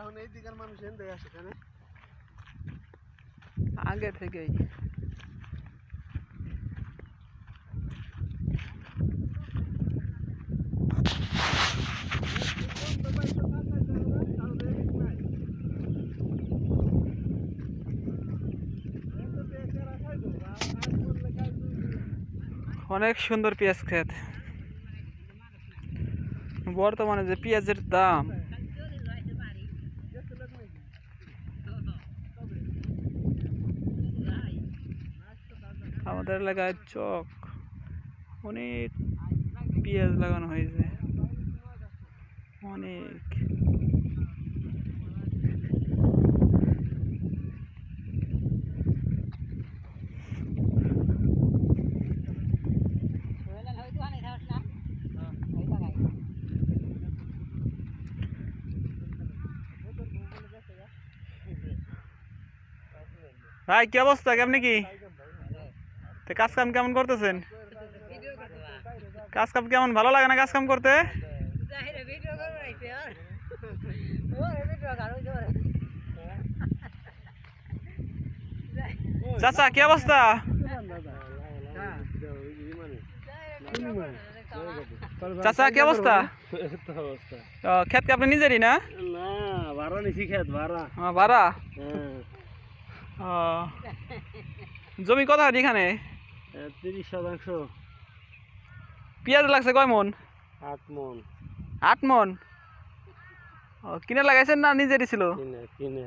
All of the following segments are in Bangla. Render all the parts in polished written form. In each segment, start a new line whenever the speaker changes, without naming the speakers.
এখন এই দিকের মানুষ এনতে আসে কেন
আগে থেকেই অনেক সুন্দর পেঁয়াজ ক্ষেত। বর্তমানে যে পেঁয়াজের দাম, আমাদের এলাকায় চক অনেক পেঁয়াজ লাগানো হয়েছে, অনেক। ভাই কি অবস্থা, কেমনি কি কাজ কাম কেমন করতেছেন? কাজ কাম কেমন, ভালো লাগে না কাজ কাম করতে? চাচা কি অবস্থা? চাচা কি অবস্থা? ক্ষেত কি আপনি নিজেরই না?
ভাড়া নিছি, ক্ষেত ভাড়া।
ভাড়া? জমি কত এখানে?
30%।
পেঁয়াজ লাগছে কয় মন?
8 মন।
8 মন? কিনে লাগাইছেন না নিজেরই ছিল?
কিনে।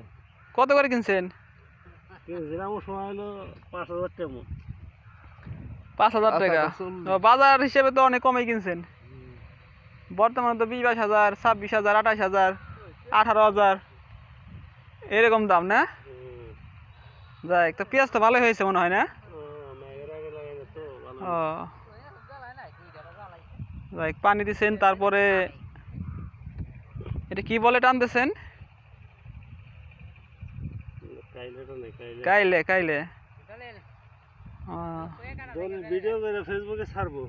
কত করে কিনছেন?
কিনছিলাম সময় হলো 5,000 টাকা।
5,000 টাকা? বাজার হিসেবে তো অনেক কমই কিনছেন। বর্তমানে তো 22,000, 26,000, 28,000, 18,000 এরকম দাম না? যাই, তো পেঁয়াজ তো ভালোই হয়েছে মনে হয় না? যাই, পানি দিচ্ছেন, তারপরে এটা কি বলে টানতেছেন? কাইলে কাইলে।
ভিডিও করে ফেসবুকে ছাড়বো।